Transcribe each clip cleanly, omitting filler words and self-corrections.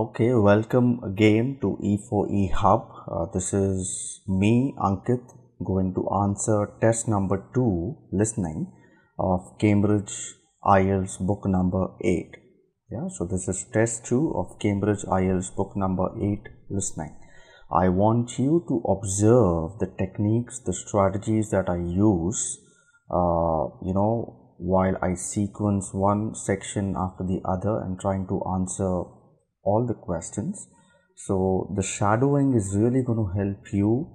Okay, welcome again to E4E Hub. This is me, Ankit, going to answer test number 2, listening, of Cambridge IELTS book number 8. Yeah, so this is test 2 of Cambridge IELTS book number 8, listening. I want you to observe the techniques, the strategies that I use, while I sequence one section after the other and trying to answer all the questions. So the shadowing is really going to help you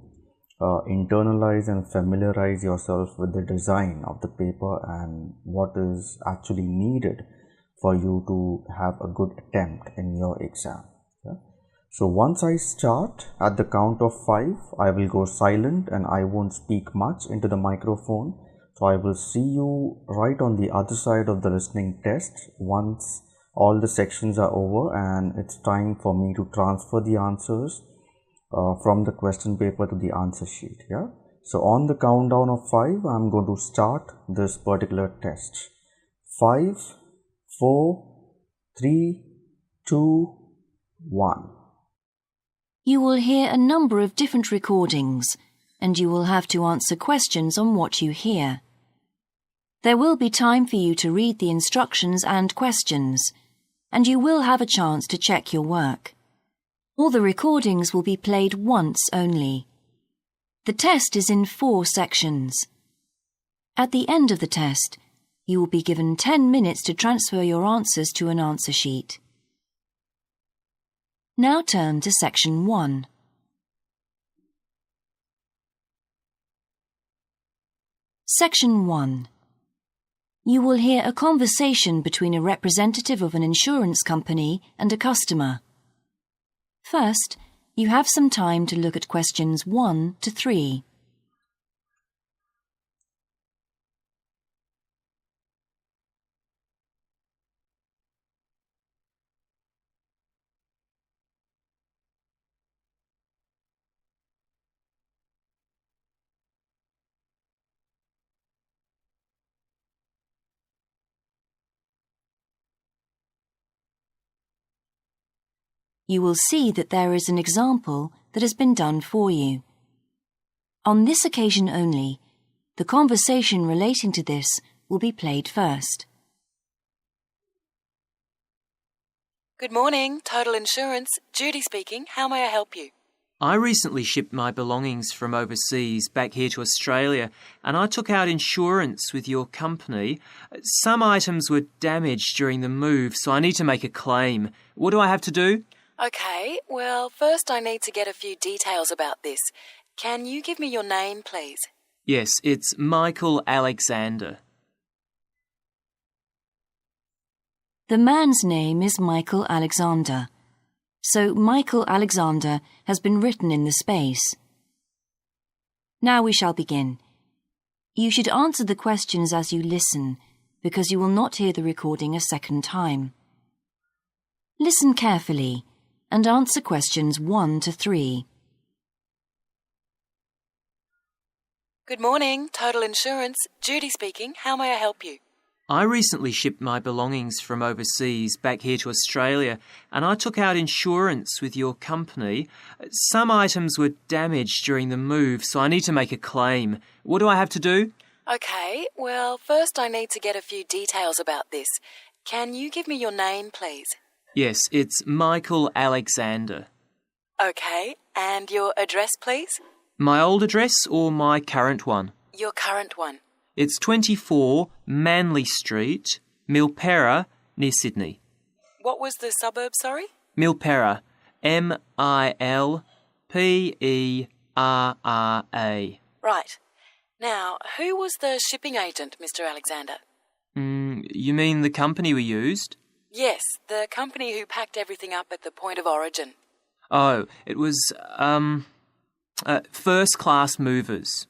internalize and familiarize yourself with the design of the paper and what is actually needed for you to have a good attempt in your exam. Yeah? So once I start at the count of 5, I will go silent and I won't speak much into the microphone. So I will see you right on the other side of the listening test once all the sections are over and it's time for me to transfer the answers from the question paper to the answer sheet. Yeah. So on the countdown of 5, I'm going to start this particular test. 5, 4, 3, 2, 1. You will hear a number of different recordings, and you will have to answer questions on what you hear. There will be time for you to read the instructions and questions, and you will have a chance to check your work. All the recordings will be played once only. The test is in 4 sections. At the end of the test, you will be given 10 minutes to transfer your answers to an answer sheet. Now turn to section 1. Section 1. You will hear a conversation between a representative of an insurance company and a customer. First, you have some time to look at questions 1 to 3. You will see that there is an example that has been done for you. On this occasion only, the conversation relating to this will be played first. Good morning, Total Insurance. Judy speaking. How may I help you? I recently shipped my belongings from overseas back here to Australia, and I took out insurance with your company. Some items were damaged during the move, so I need to make a claim. What do I have to do? Okay, well, first I need to get a few details about this. Can you give me your name, please? Yes, it's Michael Alexander. The man's name is Michael Alexander, so Michael Alexander has been written in the space. Now we shall begin. You should answer the questions as you listen, because you will not hear the recording a second time. Listen carefully and answer questions 1 to 3. Good morning, Total Insurance. Judy speaking. How may I help you? I recently shipped my belongings from overseas back here to Australia, and I took out insurance with your company. Some items were damaged during the move, so I need to make a claim. What do I have to do? Okay, well, first I need to get a few details about this. Can you give me your name, please? Yes, it's Michael Alexander. Okay, and your address, please? My old address or my current one? Your current one. It's 24 Manly Street, Milperra, near Sydney. What was the suburb, sorry? Milperra, Milperra. Right. Now, who was the shipping agent, Mr. Alexander? You mean the company we used? Yes, the company who packed everything up at the point of origin. Oh, it was, First Class Movers.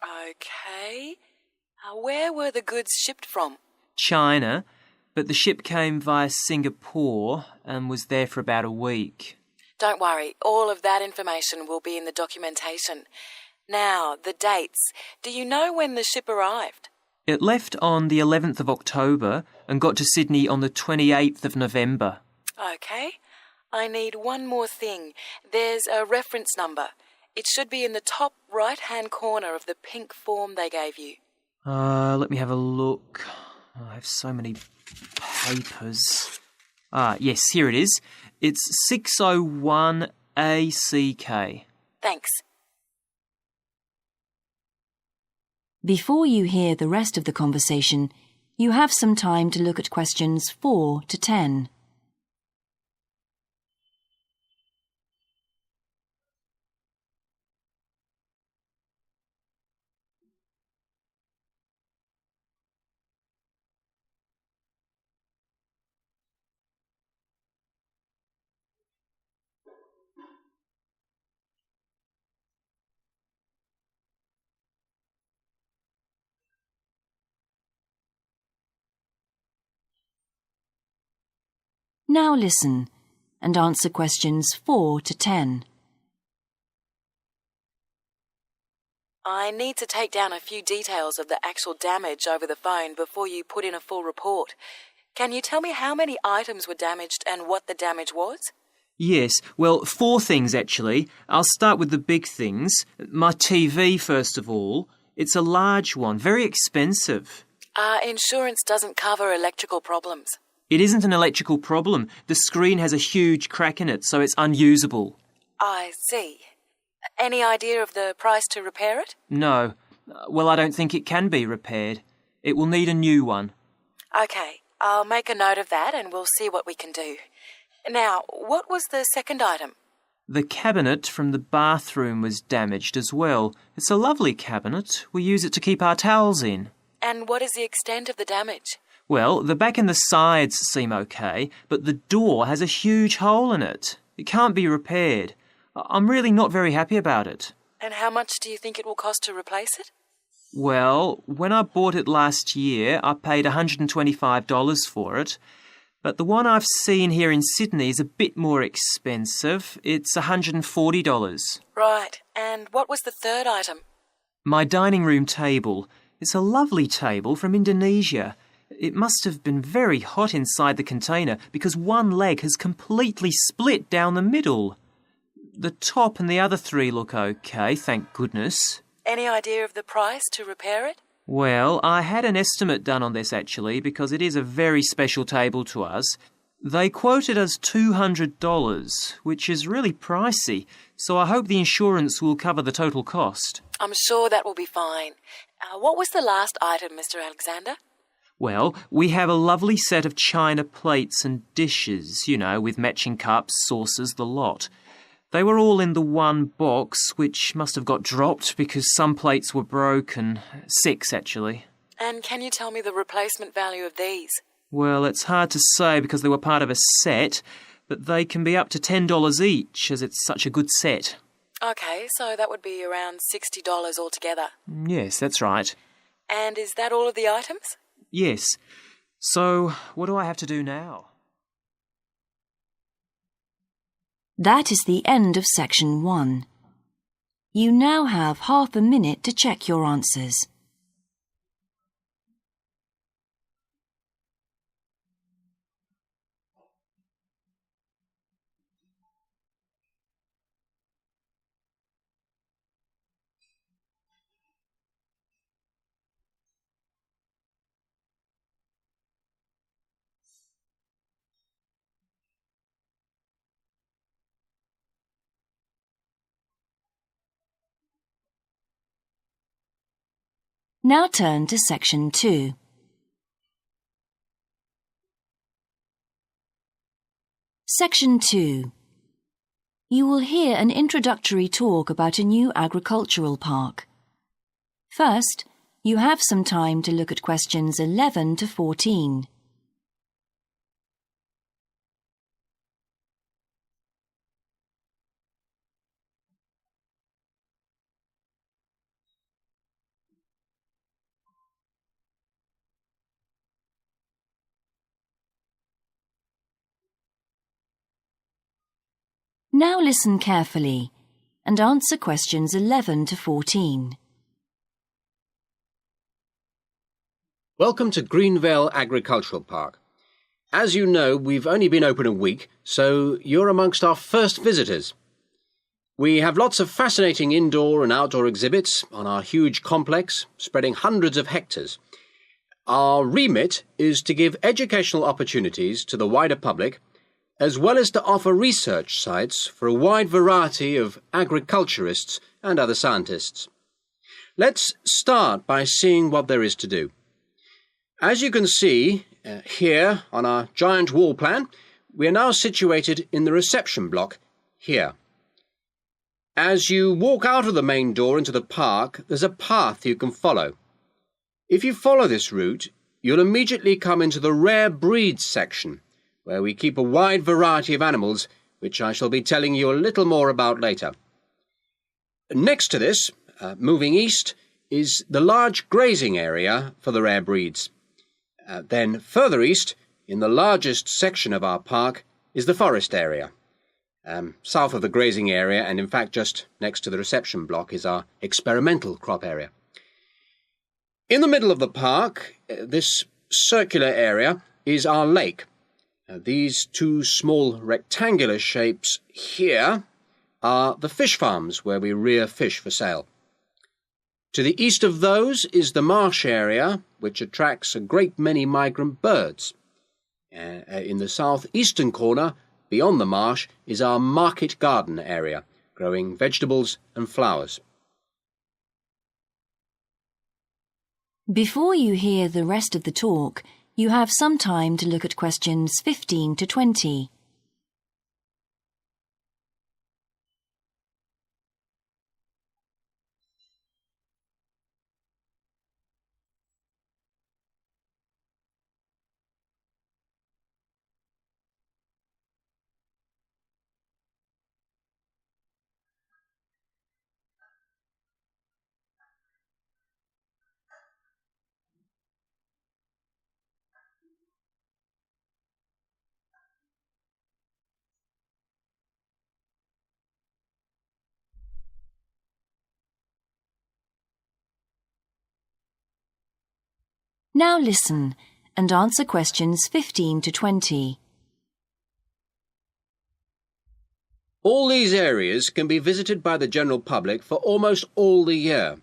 Okay. Where were the goods shipped from? China, but the ship came via Singapore and was there for about a week. Don't worry, all of that information will be in the documentation. Now, the dates. Do you know when the ship arrived? It left on the 11th of October and got to Sydney on the 28th of November. Okay. I need one more thing. There's a reference number. It should be in the top right-hand corner of the pink form they gave you. Let me have a look. I have so many papers. Yes, here it is. It's 601 ACK. Thanks. Before you hear the rest of the conversation, you have some time to look at questions 4 to 10. Now listen and answer questions 4 to 10. I need to take down a few details of the actual damage over the phone before you put in a full report. Can you tell me how many items were damaged and what the damage was? Yes, well, 4 things actually. I'll start with the big things. My TV, first of all. It's a large one, very expensive. Insurance doesn't cover electrical problems. It isn't an electrical problem. The screen has a huge crack in it, so it's unusable. I see. Any idea of the price to repair it? No. Well, I don't think it can be repaired. It will need a new one. OK, I'll make a note of that and we'll see what we can do. Now, what was the second item? The cabinet from the bathroom was damaged as well. It's a lovely cabinet. We use it to keep our towels in. And what is the extent of the damage? Well, the back and the sides seem okay, but the door has a huge hole in it. It can't be repaired. I'm really not very happy about it. And how much do you think it will cost to replace it? Well, when I bought it last year, I paid $125 for it. But the one I've seen here in Sydney is a bit more expensive. It's $140. Right. And what was the third item? My dining room table. It's a lovely table from Indonesia. It must have been very hot inside the container because one leg has completely split down the middle. The top and the other 3 look okay, thank goodness. Any idea of the price to repair it? Well, I had an estimate done on this actually because it is a very special table to us. They quoted us $200, which is really pricey, so I hope the insurance will cover the total cost. I'm sure that will be fine. What was the last item, Mr. Alexander? Well, we have a lovely set of china plates and dishes, with matching cups, saucers, the lot. They were all in the one box, which must have got dropped because some plates were broken. 6, actually. And can you tell me the replacement value of these? Well, it's hard to say because they were part of a set, but they can be up to $10 each as it's such a good set. OK, so that would be around $60 altogether. Yes, that's right. And is that all of the items? Yes. So, what do I have to do now? That is the end of section 1. You now have half a minute to check your answers. Now turn to section 2. Section 2. You will hear an introductory talk about a new agricultural park. First, you have some time to look at questions 11 to 14. Now listen carefully and answer questions 11 to 14. Welcome to Greenvale Agricultural Park. As you know, we've only been open a week, so you're amongst our first visitors. We have lots of fascinating indoor and outdoor exhibits on our huge complex, spreading hundreds of hectares. Our remit is to give educational opportunities to the wider public, as well as to offer research sites for a wide variety of agriculturists and other scientists. Let's start by seeing what there is to do. As you can see here on our giant wall plan, we are now situated in the reception block here. As you walk out of the main door into the park, there's a path you can follow. If you follow this route, you'll immediately come into the rare breeds section, where we keep a wide variety of animals, which I shall be telling you a little more about later. Next to this, moving east, is the large grazing area for the rare breeds. Then further east, in the largest section of our park, is the forest area. South of the grazing area, and in fact just next to the reception block, is our experimental crop area. In the middle of the park, this circular area, is our lake. These two small rectangular shapes here are the fish farms where we rear fish for sale. To the east of those is the marsh area, which attracts a great many migrant birds. In the southeastern corner, beyond the marsh, is our market garden area, growing vegetables and flowers. Before you hear the rest of the talk, you have some time to look at questions 15 to 20. Now listen and answer questions 15 to 20. All these areas can be visited by the general public for almost all the year.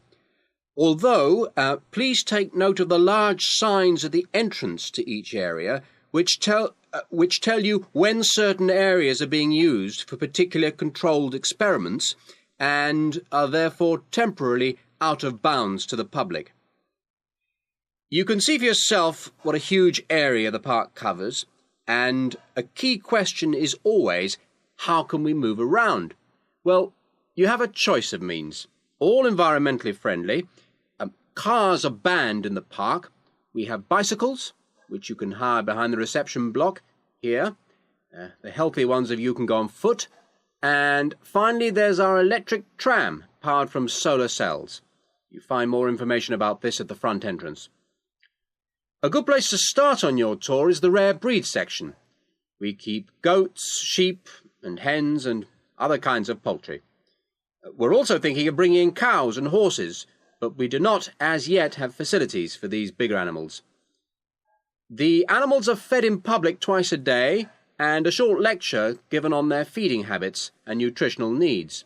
Although, please take note of the large signs at the entrance to each area, which tell you when certain areas are being used for particular controlled experiments and are therefore temporarily out of bounds to the public. You can see for yourself what a huge area the park covers, and a key question is always, how can we move around? Well, you have a choice of means, all environmentally friendly. Cars are banned in the park. We have bicycles, which you can hire behind the reception block here. The healthy ones of you can go on foot. And finally, there's our electric tram, powered from solar cells. You find more information about this at the front entrance. A good place to start on your tour is the rare breed section. We keep goats, sheep and hens and other kinds of poultry. We're also thinking of bringing in cows and horses, but we do not as yet have facilities for these bigger animals. The animals are fed in public twice a day and a short lecture given on their feeding habits and nutritional needs.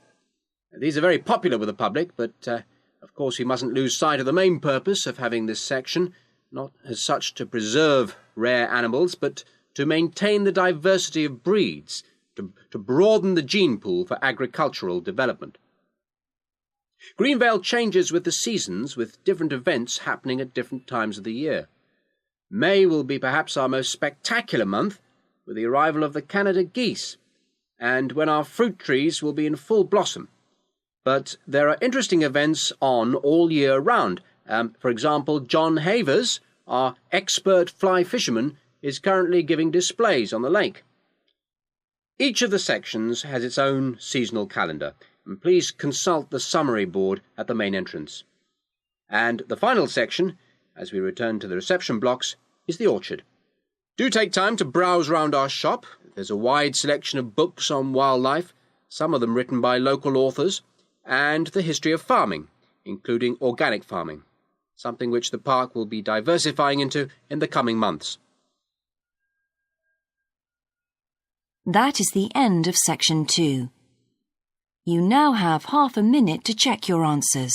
These are very popular with the public, but of course we mustn't lose sight of the main purpose of having this section, not as such to preserve rare animals, but to maintain the diversity of breeds, to broaden the gene pool for agricultural development. Greenvale changes with the seasons, with different events happening at different times of the year. May will be perhaps our most spectacular month, with the arrival of the Canada geese, and when our fruit trees will be in full blossom. But there are interesting events on all year round. For example, John Havers, our expert fly fisherman, is currently giving displays on the lake. Each of the sections has its own seasonal calendar, and please consult the summary board at the main entrance. And the final section, as we return to the reception blocks, is the orchard. Do take time to browse round our shop. There's a wide selection of books on wildlife, some of them written by local authors, and the history of farming, including organic farming, something which the park will be diversifying into in the coming months. That is the end of section 2. You now have half a minute to check your answers.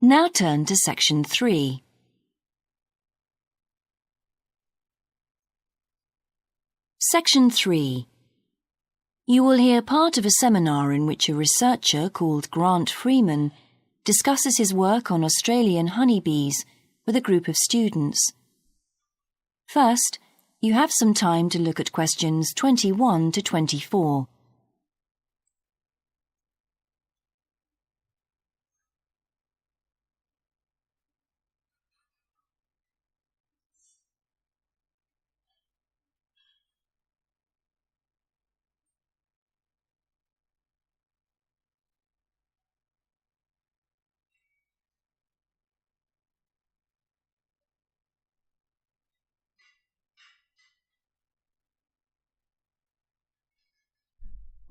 Now turn to section 3. Section 3. You will hear part of a seminar in which a researcher called Grant Freeman discusses his work on Australian honeybees with a group of students. First, you have some time to look at questions 21 to 24.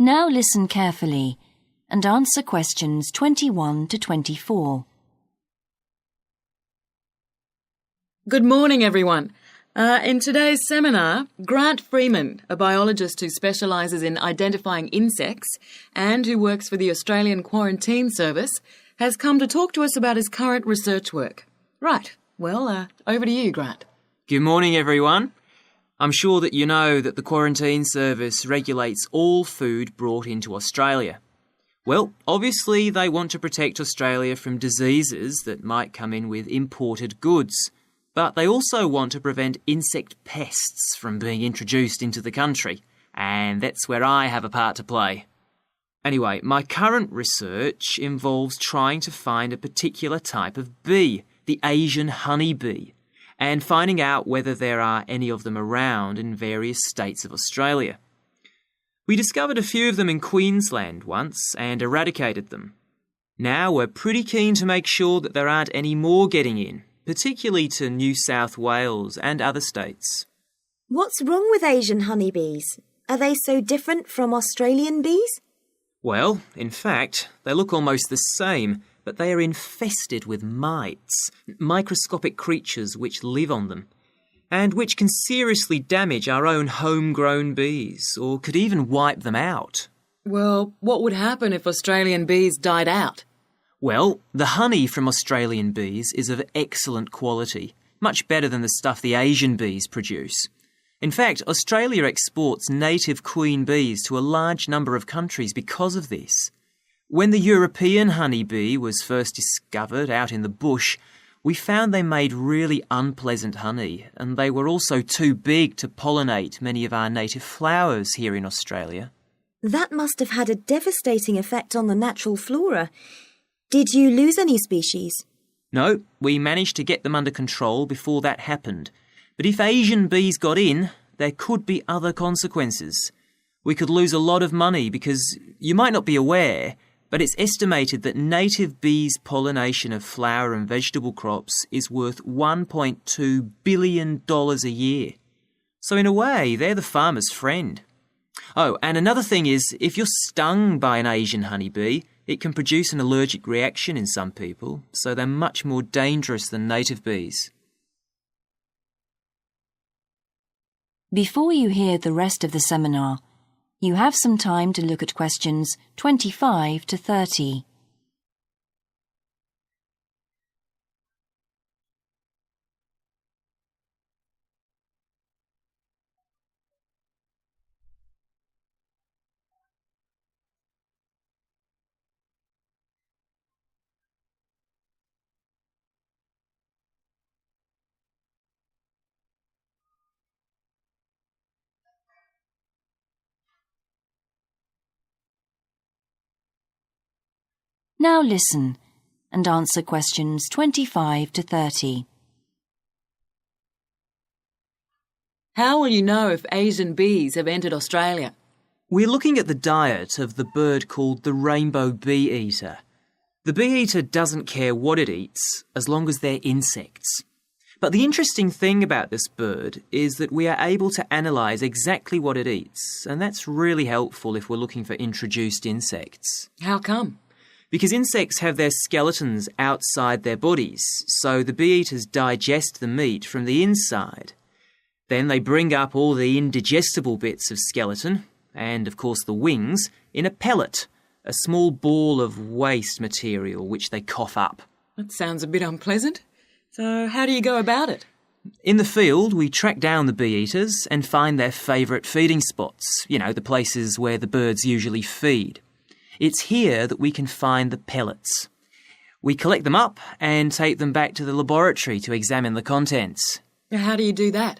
Now listen carefully and answer questions 21 to 24. Good morning, everyone. In today's seminar, Grant Freeman, a biologist who specialises in identifying insects and who works for the Australian Quarantine Service, has come to talk to us about his current research work. Right, well, over to you, Grant. Good morning, everyone. I'm sure that you know that the Quarantine Service regulates all food brought into Australia. Well, obviously they want to protect Australia from diseases that might come in with imported goods, but they also want to prevent insect pests from being introduced into the country, and that's where I have a part to play. Anyway, my current research involves trying to find a particular type of bee, the Asian honeybee, and finding out whether there are any of them around in various states of Australia. We discovered a few of them in Queensland once and eradicated them. Now we're pretty keen to make sure that there aren't any more getting in, particularly to New South Wales and other states. What's wrong with Asian honeybees? Are they so different from Australian bees? Well, in fact, they look almost the same, but they are infested with mites, microscopic creatures which live on them, and which can seriously damage our own homegrown bees, or could even wipe them out. Well, what would happen if Australian bees died out? Well, the honey from Australian bees is of excellent quality, much better than the stuff the Asian bees produce. In fact, Australia exports native queen bees to a large number of countries because of this. When the European honeybee was first discovered out in the bush, we found they made really unpleasant honey, and they were also too big to pollinate many of our native flowers here in Australia. That must have had a devastating effect on the natural flora. Did you lose any species? No, we managed to get them under control before that happened. But if Asian bees got in, there could be other consequences. We could lose a lot of money because, you might not be aware, but it's estimated that native bees' pollination of flower and vegetable crops is worth $1.2 billion a year. So in a way, they're the farmer's friend. Oh, and another thing is, if you're stung by an Asian honeybee, it can produce an allergic reaction in some people, so they're much more dangerous than native bees. Before you hear the rest of the seminar, you have some time to look at questions 25 to 30. Now listen and answer questions 25 to 30. How will you know if Asian bees have entered Australia? We're looking at the diet of the bird called the rainbow bee-eater. The bee-eater doesn't care what it eats as long as they're insects. But the interesting thing about this bird is that we are able to analyse exactly what it eats, and that's really helpful if we're looking for introduced insects. How come? Because insects have their skeletons outside their bodies, so the bee-eaters digest the meat from the inside. Then they bring up all the indigestible bits of skeleton, and of course the wings, in a pellet, a small ball of waste material which they cough up. That sounds a bit unpleasant. So how do you go about it? In the field, we track down the bee-eaters and find their favourite feeding spots, the places where the birds usually feed. It's here that we can find the pellets. We collect them up and take them back to the laboratory to examine the contents. How do you do that?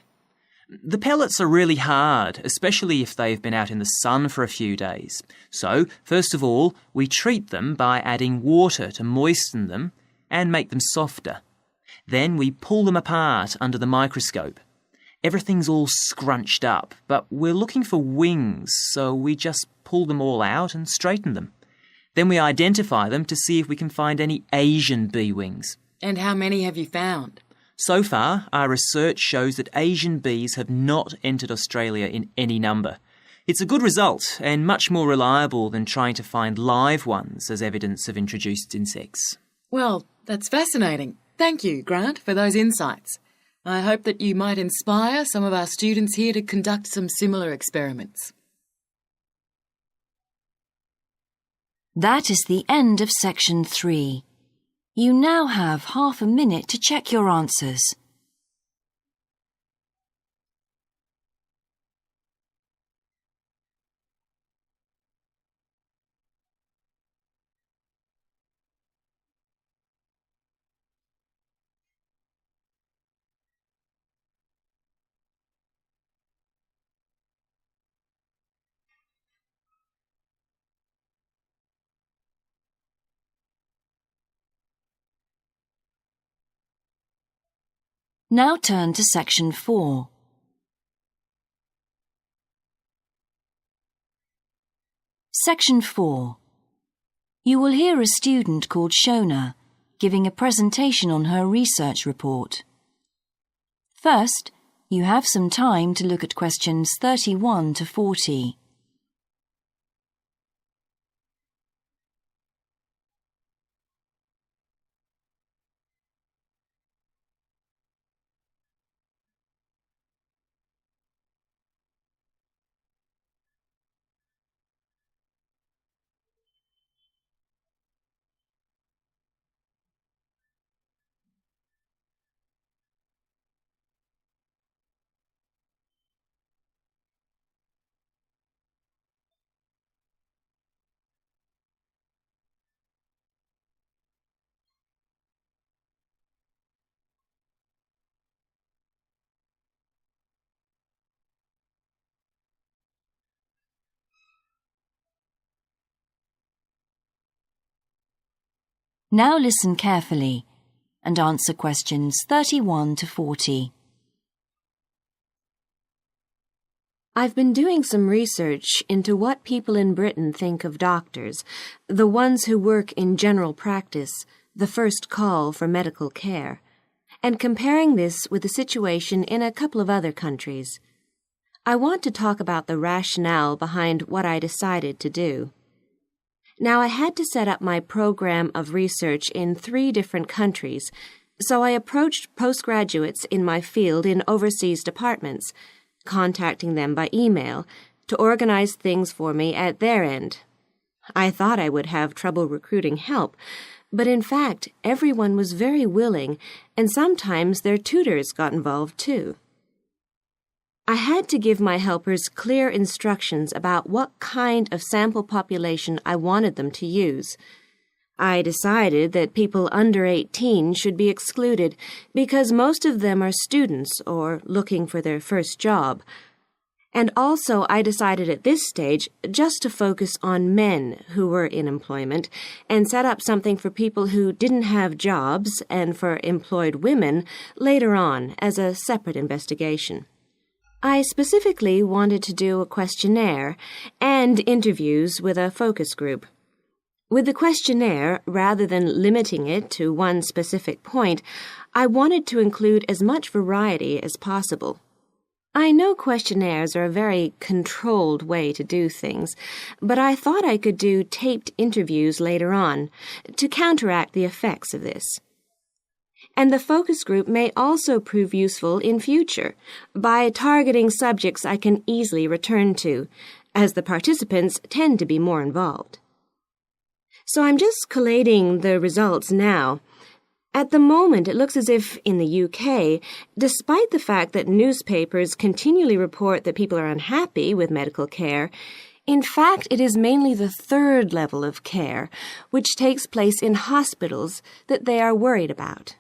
The pellets are really hard, especially if they've been out in the sun for a few days. So, first of all, we treat them by adding water to moisten them and make them softer. Then we pull them apart under the microscope. Everything's all scrunched up, but we're looking for wings, so we just pull them all out and straighten them. Then we identify them to see if we can find any Asian bee wings. And how many have you found? So far, our research shows that Asian bees have not entered Australia in any number. It's a good result and much more reliable than trying to find live ones as evidence of introduced insects. Well, that's fascinating. Thank you, Grant, for those insights. I hope that you might inspire some of our students here to conduct some similar experiments. That is the end of section 3. You now have half a minute to check your answers. Now turn to section 4. Section 4. You will hear a student called Shona giving a presentation on her research report. First, you have some time to look at questions 31 to 40. Now listen carefully and answer questions 31 to 40. I've been doing some research into what people in Britain think of doctors, the ones who work in general practice, the first call for medical care, and comparing this with the situation in a couple of other countries. I want to talk about the rationale behind what I decided to do. Now, I had to set up my program of research in 3 different countries, so I approached postgraduates in my field in overseas departments, contacting them by email to organize things for me at their end. I thought I would have trouble recruiting help, but in fact, everyone was very willing, and sometimes their tutors got involved too. I had to give my helpers clear instructions about what kind of sample population I wanted them to use. I decided that people under 18 should be excluded because most of them are students or looking for their first job. And also I decided at this stage just to focus on men who were in employment and set up something for people who didn't have jobs and for employed women later on as a separate investigation. I specifically wanted to do a questionnaire and interviews with a focus group. With the questionnaire, rather than limiting it to one specific point, I wanted to include as much variety as possible. I know questionnaires are a very controlled way to do things, but I thought I could do taped interviews later on to counteract the effects of this. And the focus group may also prove useful in future by targeting subjects I can easily return to, as the participants tend to be more involved. So I'm just collating the results now. At the moment, it looks as if, in the UK, despite the fact that newspapers continually report that people are unhappy with medical care, in fact, it is mainly the third level of care, which takes place in hospitals, that they are worried about.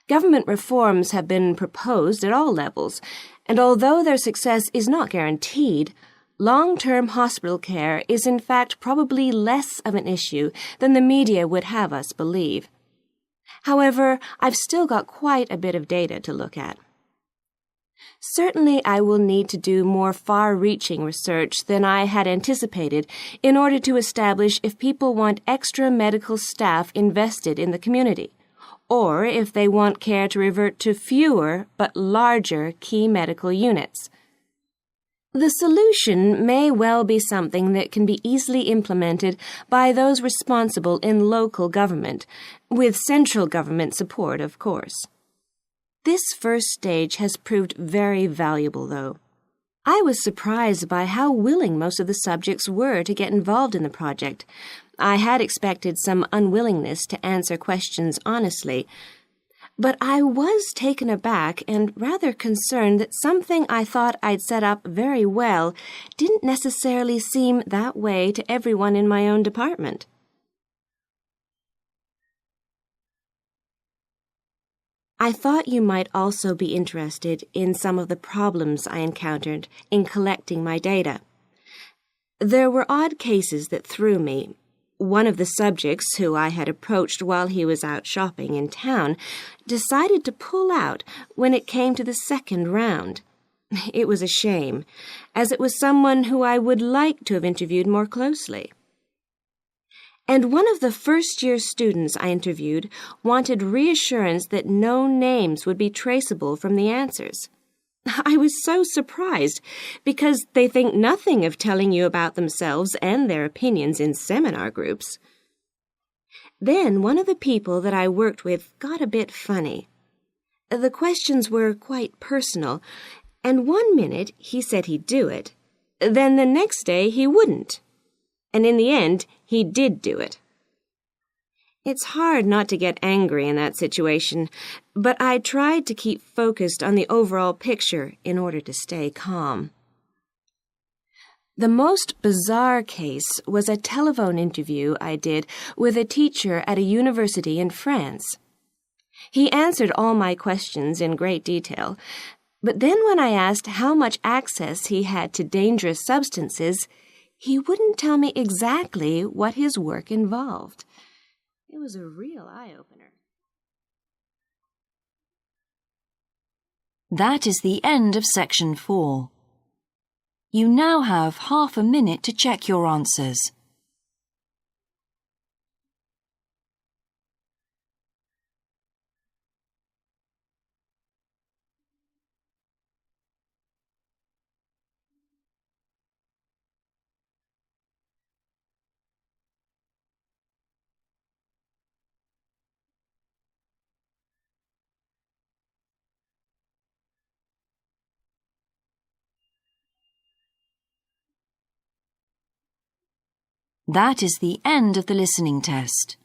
Government reforms have been proposed at all levels, and although their success is not guaranteed, long-term hospital care is in fact probably less of an issue than the media would have us believe. However, I've still got quite a bit of data to look at. Certainly, I will need to do more far-reaching research than I had anticipated in order to establish if people want extra medical staff invested in the community, or if they want care to revert to fewer but larger key medical units. The solution may well be something that can be easily implemented by those responsible in local government, with central government support, of course. This first stage has proved very valuable, though. I was surprised by how willing most of the subjects were to get involved in the project. I had expected some unwillingness to answer questions honestly, but I was taken aback and rather concerned that something I thought I'd set up very well didn't necessarily seem that way to everyone in my own department. I thought you might also be interested in some of the problems I encountered in collecting my data. There were odd cases that threw me. One of the subjects who I had approached while he was out shopping in town decided to pull out when it came to the second round. It was a shame, as it was someone who I would like to have interviewed more closely. And one of the first-year students I interviewed wanted reassurance that no names would be traceable from the answers. I was so surprised, because they think nothing of telling you about themselves and their opinions in seminar groups. Then one of the people that I worked with got a bit funny. The questions were quite personal, and one minute he said he'd do it, then the next day he wouldn't. And in the end, he did do it. It's hard not to get angry in that situation, but I tried to keep focused on the overall picture in order to stay calm. The most bizarre case was a telephone interview I did with a teacher at a university in France. He answered all my questions in great detail, but then when I asked how much access he had to dangerous substances, he wouldn't tell me exactly what his work involved. It was a real eye-opener. That is the end of section 4. You now have half a minute to check your answers. That is the end of the listening test.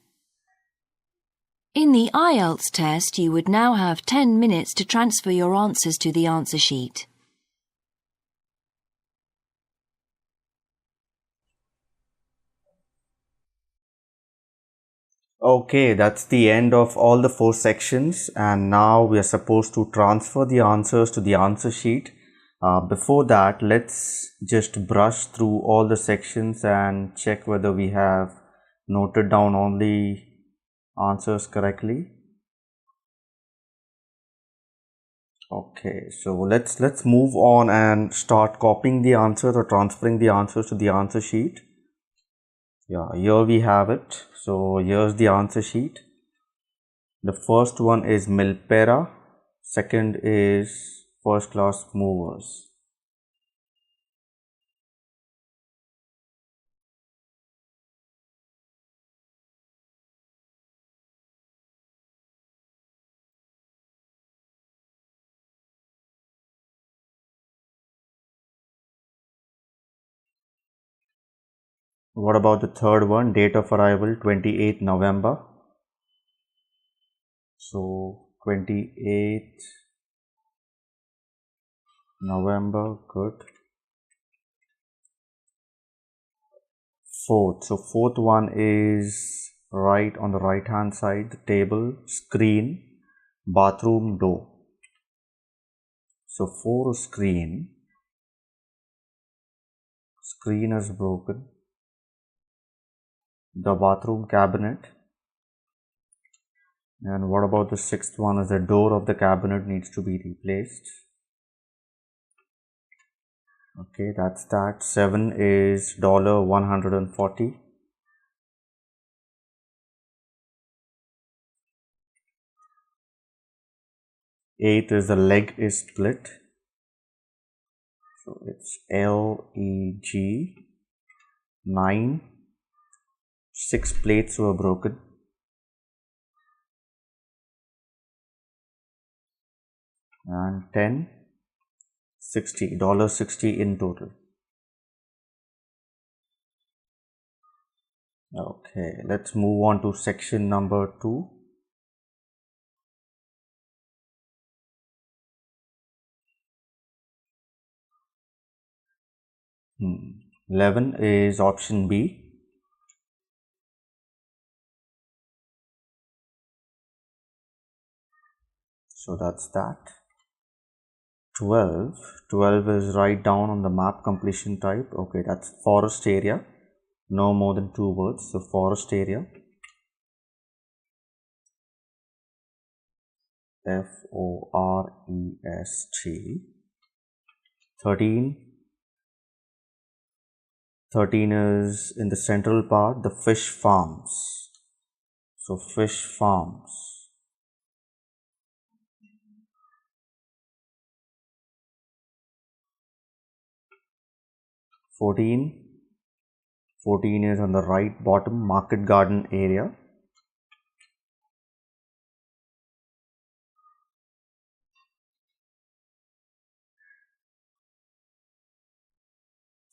In the IELTS test, you would now have 10 minutes to transfer your answers to the answer sheet. Okay, that's the end of all the 4 sections, and now we are supposed to transfer the answers to the answer sheet. Before that, let's just brush through all the sections and check whether we have noted down all the answers correctly. Okay, so let's move on and start copying the answers or transferring the answers to the answer sheet. Yeah, here we have it. So here's the answer sheet. The first one is Milpera, second is first class movers. What about the third one? Date of arrival 28th November. So 28th November, good. Fourth. So fourth one is right on the right hand side, the table, screen, bathroom door. So 4 screen. Screen is broken. The bathroom cabinet. And what about the sixth one? Is the door of the cabinet needs to be replaced. Okay, that's that. 7 is $140. 8 is the leg is split. So it's LEG. 9. 6 plates were broken. And 10. $60 in total. Okay, let's move on to section number 2. — 11 is option B. So that's that. 12 is right down on the map completion type. Okay, that's forest area. No more than 2 words. So forest area. FOREST. 13 is in the central part, the fish farms. So fish farms. 14 is on the right bottom, market garden area.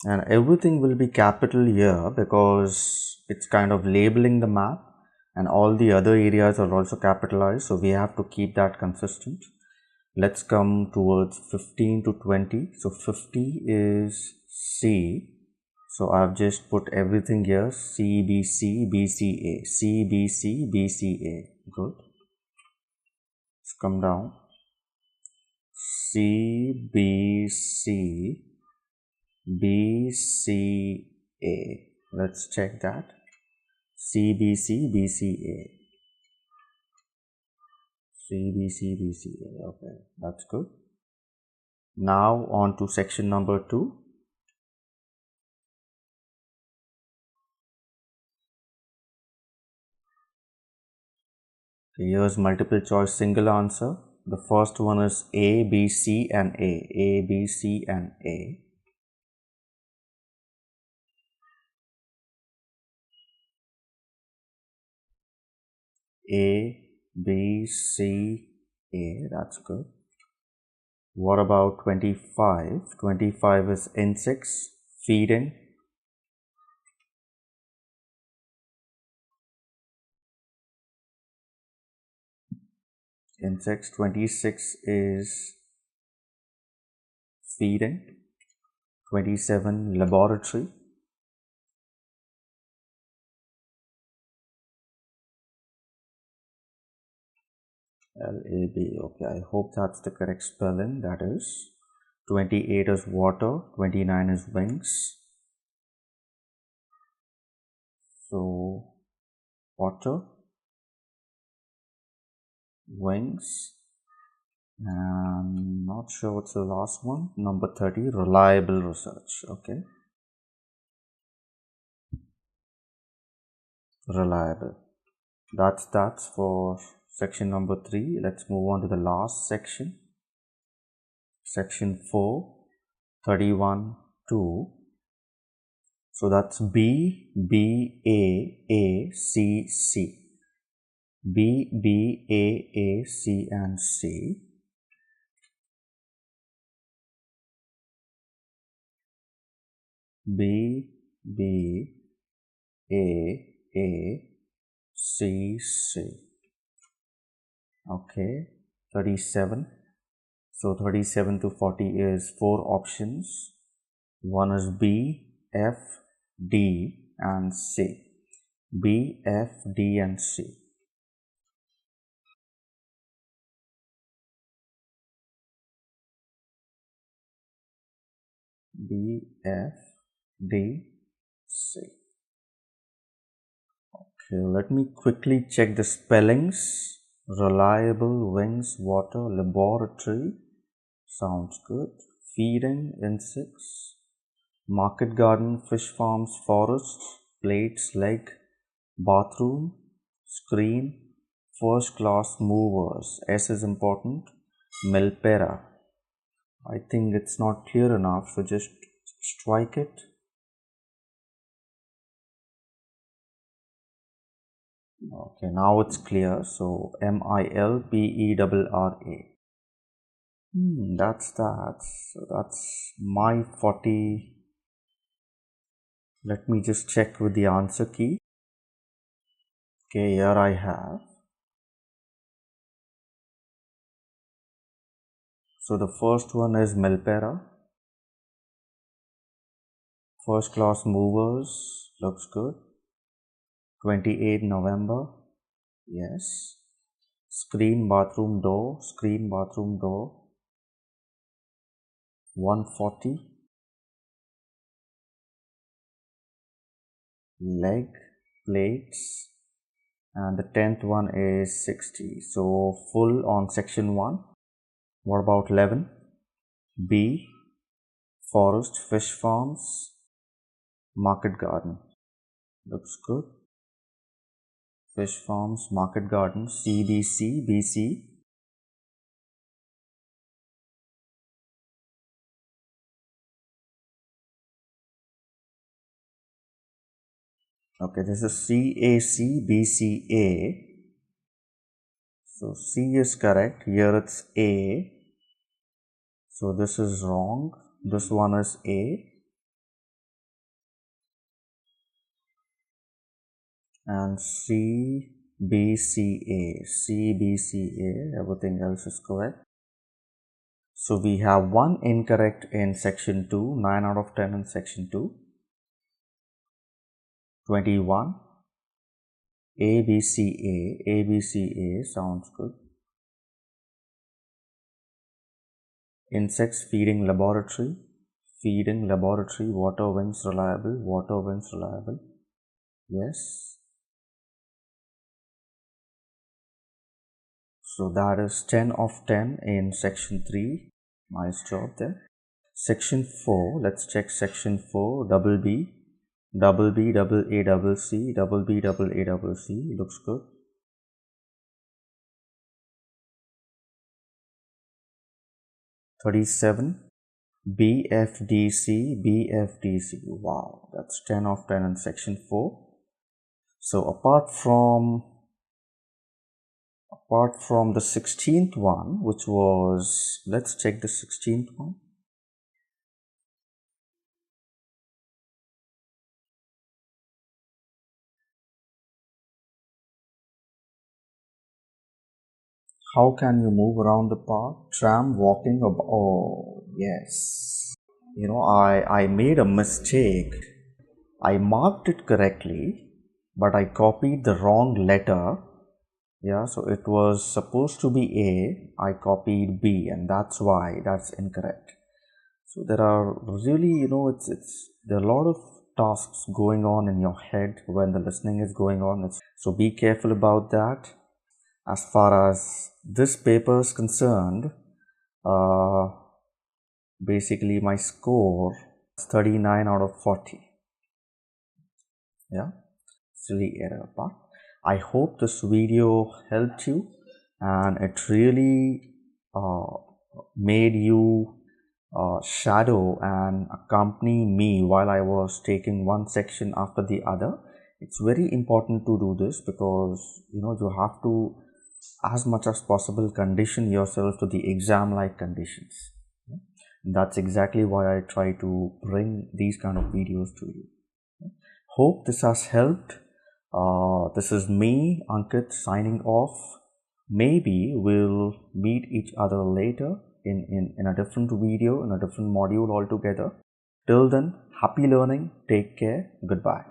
And everything will be capital here because it's kind of labeling the map, and all the other areas are also capitalized, so we have to keep that consistent. Let's come towards 15 to 20. So 50 is C. So I've just put everything here: C, B, C, B, C, A. C, B, C, B, C, A. Good. Let's come down. C, B, C, B, C, A. Let's check that. C, B, C, B, C, A. C, B, C, B, C, A. Okay, that's good. Now on to section number 2. Here's multiple choice single answer. The first one is A, B, C and A. A, B, C and A. A, B, C, A. That's good. What about 25? 25 is insects, feeding. Insects. 26 is feeding. 27 laboratory. LAB. Okay, I hope that's the correct spelling. That is. 28 is water. 29 is wings. So water, wings, And not sure what's the last one. Number 30, reliable research. Okay. Reliable. That's for section number 3. Let's move on to the last section. Section 4, 31, 2. So that's B, B, A, C, C. B, B, A, C, and C. B, B, A, C, C. Okay, 37. So 37 to 40 is 4 options. One is B, F, D, and C. B, F, D, and C. B, F, D, C. Okay, let me quickly check the spellings. Reliable, wings, water, laboratory. Sounds good. Feeding, insects. Market garden, fish farms, forest, plates, leg, bathroom, screen, first class movers. S is important. Milpera. I think it's not clear enough, so just strike it. Okay, now it's clear. So Milpera. That's that. So that's my 40. Let me just check with the answer key. Okay, here I have. So the first one is Milpera. First class movers. Looks good. 28 November. Yes. Screen bathroom door. 140. Leg, plates, and the 10th one is 60. So full on section 1. What about 11? B, forest, fish farms, market garden. Looks good. Fish farms, market garden, CBC, BC. Okay, this is CAC, BCA. So C is correct. Here it's A. So this is wrong. This one is A. And C, B, C, A. C, B, C, A. Everything else is correct. So we have one incorrect in section 2. 9 out of 10 in section 2. 21. A, B, C, A. A, B, C, A. Sounds good. Insects, feeding, laboratory. Feeding, laboratory. Water, wings, reliable. Water, wings, reliable. Yes. So that is 10 of 10 in section 3. Nice job there. Section 4. Let's check section 4. Double B. Double B, double A, double C. Double B, double A, double C. Looks good. $37. BFDC, BFDC. Wow, that's 10 of 10 in section 4. So apart from the 16th one, which was, let's check the 16th one. How can you move around the park? Tram, walking, oh yes. You know, I made a mistake. I marked it correctly, but I copied the wrong letter. Yeah, so it was supposed to be A. I copied B, and that's why that's incorrect. So there are really, you know, there are a lot of tasks going on in your head when the listening is going on. So be careful about that. As far as this paper is concerned, basically my score is 39 out of 40. Yeah, silly error part. I hope this video helped you and it really made you shadow and accompany me while I was taking one section after the other. It's very important to do this because you have to, as much as possible, condition yourself to the exam like conditions. That's exactly why I try to bring these kind of videos to you. Hope this has helped. This is me, Ankit, signing off. Maybe we'll meet each other later in a different video, in a different module altogether. Till then, happy learning, take care, goodbye.